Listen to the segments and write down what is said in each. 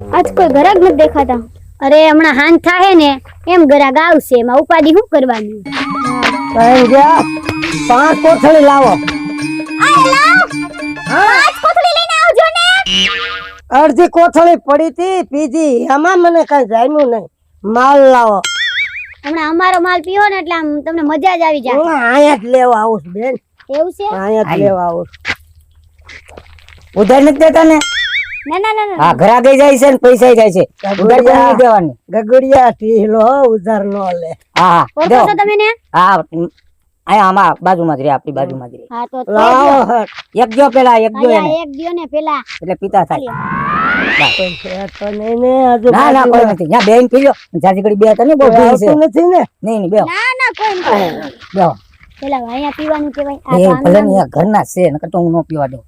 આજ કોઈ ઘરાક નથી દેખાતા. અરે હમણાં હાંજ થાહે ને એમ ઘરાક આવશે, એમાં ઉપાડી શું કરવાની? કઈ ગયા 5 કોથળી લાવો. આ લાવ 5 કોથળી લઈને આવજો ને. અડધી કોથળી પડી હતી પીધી, એમાં મને કઈ જામ્યું નહીં. માલ લાવો. હમણાં અમારો માલ પીવો ને એટલે આમ તમને મજા જ આવી જાય. હું અહીંયા જ લેવા આવું છું બેન, એવું છે? અહીંયા જ લેવા આવું છું. ઉધાર નથી દેતા ને? ના ના ના ના. હા, ઘરા ગઈ જાય છે ને પૈસા જાય છે. ઉધાર કોઈ નહીં દેવાની. ગગડિયા ઢીલો ઉધાર નો લે. હા ઓળખો છો તમે ને? હા, અહીંયા આમાં બાજુમાં જ રે, આપણી બાજુમાં જ રે. હા તો લાવો હટ. એક જો પેલા એક જો એને, એક દિયો ને પેલા એટલે પિતા થાય. પૈસા તો નહીં ને હજુ ના ના કોઈ નથી. ત્યાં બેન પી લો. જાજી ઘડી બે હતા ને બહુ ભીડ છે. આવતું નથી ને. નહીં નહીં બેહો ના ના કોઈ નહીં. બેહો. પેલા અહીંયા પીવાનું કહેવાય. એ ભલે ને ઘરના છે, નકર તો હું નો પીવા દઉં.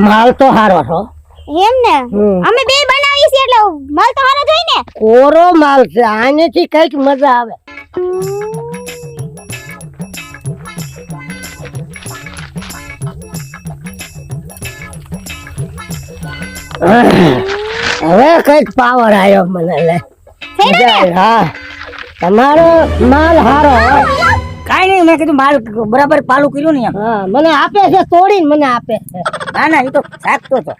માલ તો હારો છો. એમ ને અમે બે બનાવી છે એટલે માલ તો હારો જોઈ ને. કોરો માલ છે, આનેથી કઈક મજા આવે. હવે કઈક પાવર આવ્યો મને લે. હા, તમારો માલ હારો. કાઈ નહીં, મેં કીધું માલ બરાબર પાલું કર્યું ને એમ. હા, મને આપે છે, તોડીને મને આપે છે. ના ના, એ તો શાકતો હતો.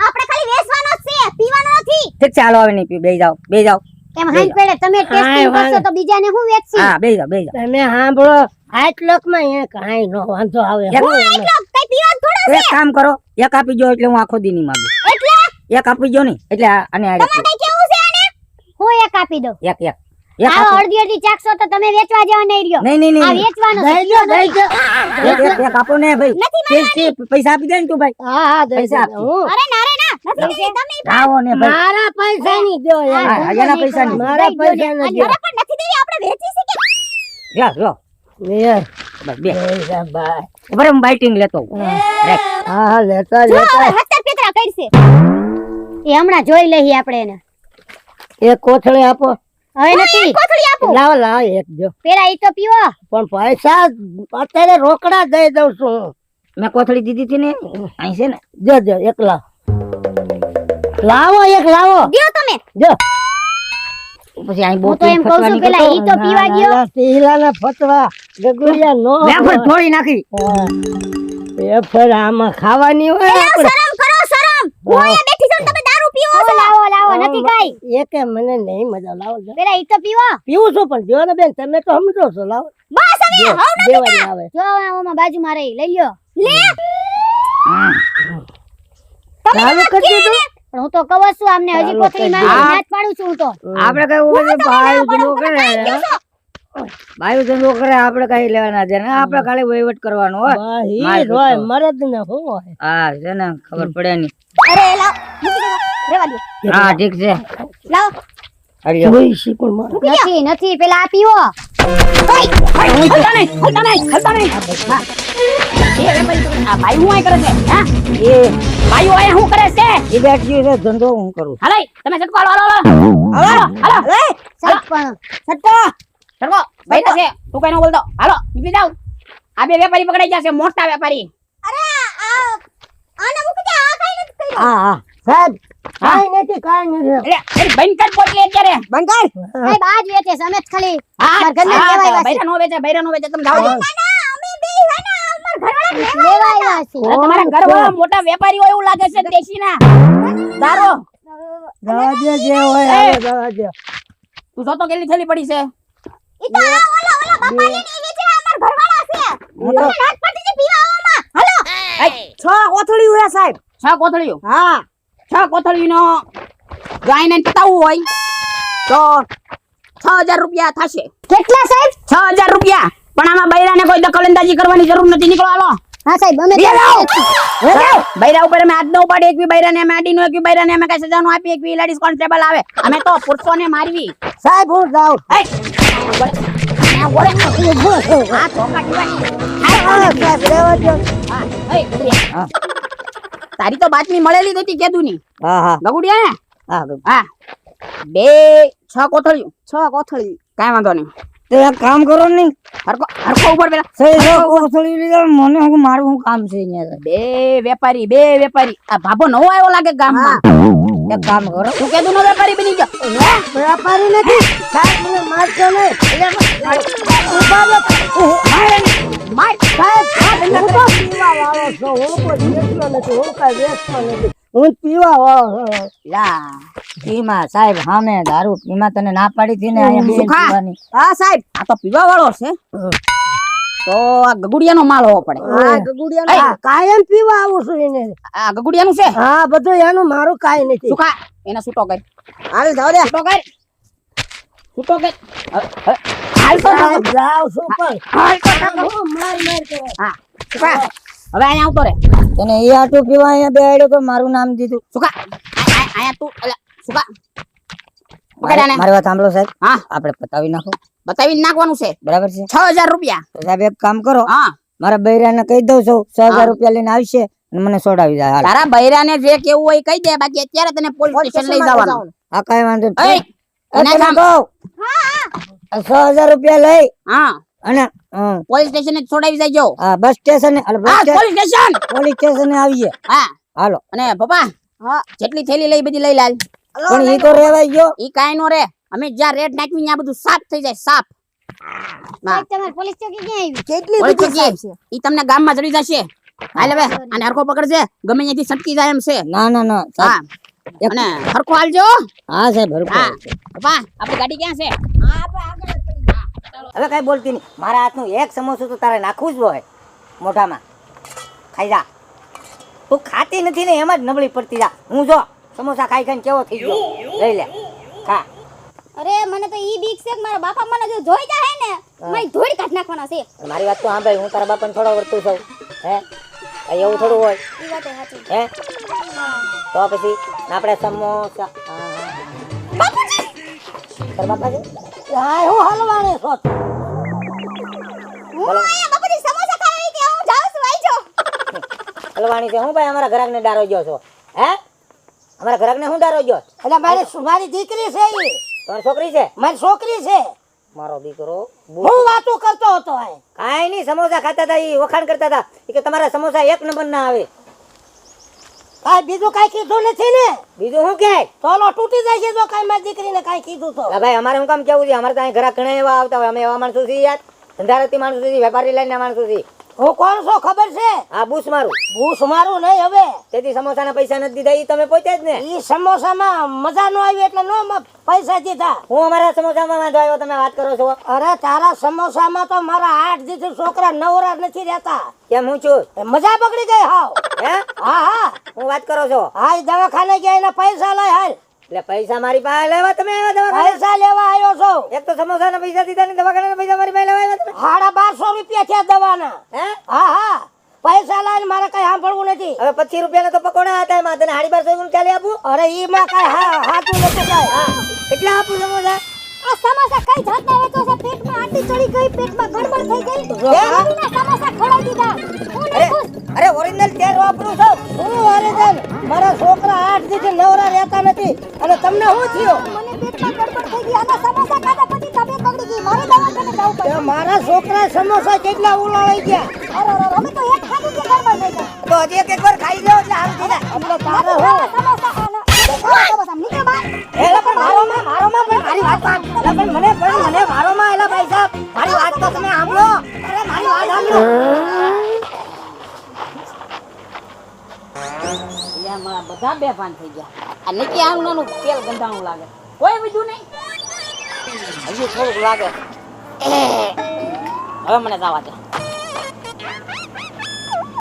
આપણે ખાલી વેચવાનો જ છે, પીવાનો નથી. ઠીક છે, હાલો હવે નહીં પી, બેહી જાઓ બેહી જાઓ. એમ હાઈ પેડે તમે ટેસ્ટિંગ કરશો તો બીજાને હું વેચશી? હા બેહી જાઓ બેહી જાઓ. તમે સાંભળો, આટલોકમાં એ કાંઈ નો વાંધો આવે. એક હું એટલો કઈ પીવાનું થોડો એક કામ કરો, એક આપી જો એટલે હું આખો દી નહીં માંગુ. એટલે એક આપી જો નહીં એટલે આને આ તમારે કઈ કેવું છે આને? હું એક આપી દઉં. એક એક આવો અડધી અડધી ચાખશો તો તમે વેચવા જવા નહીં રહ્યો. નહીં નહીં આ નહીં વેચવાનો છે. દઈ દો, દઈ દો. એક આપો ને ભાઈ. નથી પૈસા આપી દે ને તું ભાઈ. હા હા, દઈ પૈસા દો. આપજો. હું અરે ના રે ના નથી દેવી તમે. આવો ને ભાઈ. મારા પૈસા ની દો યાર. હા, એના પૈસા નહીં. મારા પૈસા અરે નથી. પણ નથી દેવી, આપણે વેચી છે કે? લ્યો લ્યો યાર, બસ બે પૈસા ભાઈ. બરાબર હું બાઇટિંગ લેતો હું. રાખ. હા હા, લેતા જો લેતા. હવે હત્તર પેતરા કરશે. એ હમણાં જોઈ લઈએ આપણે એને. એક કોથળી આપો. હવે નથી. કોથળી આપો. લાવો લાવો એક જો. પેલા ઈ તો પીવો. પણ પૈસા અત્યારે રોકડા દઈ દઉં છું હું. મેં કોથળી દીધી હતી ને અહીં છે ને. જો જો એક લાવો. લાવો એક લાવો. દ્યો તમે. જો પછી અહીં હું તો એમ કહું છું પેલા ઈ તો પીવા દ્યો. ટીલાના ફતવા ગગુડિયા નો વેફર થોડી નાખી. વેફર આમાં ખાવાની હોય પેલા આપણે. શરમ કરો શરમ. હું અહીંયા બેઠી છું ને તમે દારૂ પીવો છો. લાવો લાવો નથી કાઈ. એકે મને નહીં મજા. લાવો જો. પેલા ઈ તો પીવો. પીવું છું પણ જો ને બેન, તમે તો સમજો છો. લાવો બસ હવે જો, હવ નથી દેવાની આવે. જો ઓમાં બાજુમાં રહી લઈ લ્યો. લે હા. તમે ચાલુ નથી કરી પીવો ને? પણ હું તો કહું છું આમને હજી ચાલુ કોથળી કરી માંગી દો. નાચ પાડું છું હું તો. આપણે કઈ ભાઈ ધંધો કરે ભાઈ ધંધો કરે, આપણે કઈ લેવાના છે ને, આપણે ખાલી વહીવટ કરવાનો હોય. બાહિર હોય મરદ ને શું હોય. હા છે ને, ખબર પડે નહીં. અરે લાવ મૂકી દો. રેવા દો. હા ઠીક છે. લાવ. હરિયો. જોઈ શી પણ મારે. નથી નથી પેલા આ પીવો. હલતા નહીં, હલતા નહીં, હલતા નહીં. હા. એ વેપારી તો આ ભાઈ હું અહીં કરે છે? હા? એ ભાઈઓ અહીંયા શું કરે છે? એ બેઠી છે, ધંધો હું કરું. હાલો, તમે સટકો હાલો, હાલો, હાલો. હાલો, હાલો. સાહેબ પણ સટકો. સટકો. ભાઈ તો છે. તું કઈ ન બોલતો. હાલો, નીકળી જાવ. આ બે વેપારી પકડાઈ જશે, મોટા વેપારી. અરે આ આને મૂકી દે. આ કઈ નથી કર્યું. હા હા સાહેબ, કાંઈ નથી કાંઈ નથી. એટલે એની બંધ કર પોટલી અત્યારે. બંધ કર. સાહેબ આજ વેચે છે અમે જ ખાલી હા, મારા ઘરના હા, લેવા આવ્યા છે. બૈરા નો વેચે, બૈરા નો વેચે, તમે જાઓ. ના અમે બે હે ને અમાર ઘરવાળા લેવા આવ્યા છે. અરે તમારા ઘરવાળા મોટા વેપારી હોય એવું લાગે છે દેશીના. દારો. દવા જે હોય આવે દવા દે. તું જોતો કેટલી થેલી પડી છે? ઈ તો આ ઓલા બાપાજી ની વેચે અમાર ઘરવાળા છે. હું તો- રાત પડતી છે પીવા આવવામાં. હાલો. 6 કોથળીઓ હે સાહેબ. 6 કોથળીઓ. હા 6 કોથળીનો ગાયને પતાવવું હોય તો 6000 રૂપિયા થશે. કેટલા સાહેબ? 6000 રૂપિયા. પણ આમાં બૈરાને કોઈ દખલઅંદાજી કરવાની જરૂર નથી. નીકળો હાલો. હા સાહેબ અમે બૈરા ઉપર અમે હાથ ન ઉપાડી, એક બી બૈરાને અમે આડીનો, એક બી બૈરાને અમે કઈ સજાનું આપી, એક બી લેડીઝ કોન્સ્ટેબલ આવે. અમે તો પુરુષોને મારવી. સાહેબ હું જાઉં. આ ધોકા જીવાની. હા સાહેબ રહેવા દો. હા, એ ગગુડિયા. તારી તો બાતમી મળેલી જ હતી કેદુની. હા હા ગગુડિયા ને? હા હા. 6 કોથળીઓ. 6 કોથળી. કાંઈ વાંધો નહીં. તો એક કામ કરો ને હરખો ઉપર પેલા મને હું મારું શું કામ છે અહીંયા બે વેપારી આ ભાભો નવો આવ્યો લાગે ગામમાં એક કામ કરો તું કેદું નો વેપારી બની ગયો વેપારી નથી સાહેબ મને મારશો નહીં માર હું પીવા વાળો છું પીમાં સાહેબ સામે દારૂ પીમાં તને ના પાડી હતી ને અહીંયા બેન સુખા. પીવાની. હા સાહેબ આ તો પીવા વાળો છે તો આ ગગુડિયાનો માલ હોવો પડે હા, કાયમ પીવા આવું છું એને આ ગગુડિયાનું છે હા બધું એનું મારું કાઈ નથી સુખા એને છૂટો કર હાલ જાવ રે છૂટો કર હાલ તો સાહેબ, જાવ છું પણ હાલ તો માર કરે હા સુખા હવે અહીંયા આવતો રે તને એ આટું પીવા અહીંયા બેહાડ્યો તો મારું નામ દીધું સુખા અહીંયા તું અલા, સુખા પકડ આને. મારી વાત સાંભળો સાહેબ હા આપણે પતાવી નાખો બતાવીને નાખવાનું છે બરાબર છે 6000 રૂપિયા તો સાહેબ એક કામ કરો હા મારા બૈરાને કહી દઉં છું 6000 રૂપિયા લઈને આવશે અને મને છોડાવી જાય હાલ. તારા બૈરાને જે કેવું હોય કહી દે બાકી અત્યારે તને પોલીસ સ્ટેશન લઈ જવાનું હા કાંઈ વાંધો એય, નહીં એના તને કામ. કહું 6000 રૂપિયા લઈ હા અને પોલીસ સ્ટેશન છોડાવી જાય જો બસ સ્ટેશન હા પોલીસ સ્ટેશન પોલીસ સ્ટેશન આવીએ હા હાલો અને પપ્પા હા જેટલી થેલી લઈ બધી લઈ લાલ પણ ઈ તો રેવાઈ ગયો ઈ કાઈ નો રે અમે જ્યાં રેડ નાખવી ત્યાં બધું સાફ થઈ જાય સાફ હા તમારે પોલીસ ચોકી ક્યાં આવી કેટલી પોલીસ ચોકી ઈ તમને ગામમાં જડી જશે હાલ હવે અને હરખો પકડજે ગમે ત્યાંથી સટકી જાય એમ છે ના ના ના હા અને હરખો હાલજો હા સાહેબ બરોબર હા પપ્પા આપણી ગાડી ક્યાં છે હવે કઈ બોલતી નહીં મારા હાથનું એક સમોસું તો તારે નાખવું જ હોય મોઢામાં ખાઈ જા તું ખાતી નથી ને એમ જ નબળી પડતી જા હું જો સમોસા ખાઈ ખાઈને કેવો થઈ ગયો લઈ લે ખા અરે મને તો ઈ બીક છે કે મારા બાપા મને જો જોઈ જાય ને મારી ધોળી કાઢ નાખવાના છે મારી વાત તો સાંભળ હું તારા બાપાને થોડો વર્તું છું હે કઈ એવું થોડું હોય ઈ વાત સાચી હે તો પછી આપણે સમોસા બાપુજી તારા બાપા છે હા હું હલવાણે છો હું આયા બાપુજી સમોસા ખાવા આવી હતી હું જાઉં છું આઈ જો હલવાણી છે હું ભાઈ અમારા ઘરાકને ડારો ગયો છો હે અમારા ઘરાકને હું ડારો ગયો એટલે મારી દીકરી છે ઈ તમારી છોકરી છે મારી છોકરી છે મારો દીકરો હું વાતો કરતો હતો કાઈ નહીં સમોસા ખાતા હતા ઈ વખાણ કરતા હતા ઈ કે તમારા સમોસા એક નંબર ના આવે કાઈ બીજું કાઈ કીધું નથી ને બીજું હું કે તોલો તૂટી જાય છે જો કાઈ મારી દીકરીને કાઈ કીધું તો ભાઈ અમારે હું કામ કેવું છે અમારે તો અહીં ઘરા ઘણા એવા આવતા હોય અમે એવા માણસો છીએ યાર ધંધારતી માણસો છીએ વેપારી લાઈનના માણસો છીએ હું કોણ છો ખબર છે હા બૂસ મારું નહીં હવે તેથી સમોસાના પૈસા નથી દીધા ઈ તમે પહોંચ્યા જ ને ઈ સમોસામાં મજા નો આવી એટલે નો પૈસા દીધા હું અમારા સમોસામાં વાંધો આવ્યો તમે વાત કરો છો અરે તારા સમોસામાં તો મારા 8 દીધું છોકરા નવરા નથી રહેતા કેમ હું છું મજા બગડી ગઈ હાવ હે હા હા હું વાત કરો છો હા ઈ દવાખાને ગયા એના પૈસા લઈ હાલ એટલે પૈસા મારી પાસે લેવા તમે આવ્યા દવાખાને પૈસા લેવા આવ્યો છો એક તો સમોસાના પૈસા દીધા ને દવાખાના પૈસા મારી પાસે લેવા આવ્યા તમે 1250 રૂપિયા થયા દવાના હે હા હા પૈસા લાઈને મારે કઈ સાંભળવું નથી હવે 25 રૂપિયાના તો પકોડા હતા એમાં તને 1250 નું ચાલી આપું અરે ઈ માં કઈ હાથું નથી કાઈ હા કેટલા આપું સમોસા આ સમોસા કઈ જાતના વેચો છે પેટમાં આંટી ચડી ગઈ પેટમાં ગડબડ થઈ ગઈ એના સમોસા ખવડાવી દીધા હું નહીં ખુશ અરે ઓરિજિનલ તેલ વાપરું છું હું ઓરિજિનલ મારા છોકરા 8 દિવસ નવરા રહેતા નથી અને તમને શું થયું મને પેટમાં ગડબડ થઈ ગઈ આના સમોસા ખાધા પછી તબિયત બગડી ગઈ મારે દવાખાને જવું પડ્યું મારા છોકરા સમોસા કેટલા ઉલાવાઈ ગયા અરે અમે તો એક ખાધું કે ગડબડ થઈ ગઈ તો હજી એક વાર ખાઈ જાવ એટલે હાલ થઈ જાય આપણે તારે હું સમોસા ખાના સમોસા નીકળ બહાર એલા પણ મારો માં પણ મારી વાત સાંભળ એલા પણ મને મારો માં એલા ભાઈ સાહેબ મારી વાત તો તમે સાંભળો અરે મારી વાત સાંભળો એટલે મારા બધા બેભાન થઈ ગયા આ નક્કી આનું નાનું તેલ ગંધાણું લાગે કોઈ બીજું નહીં હજી થોડુંક લાગે હવે મને જવા દે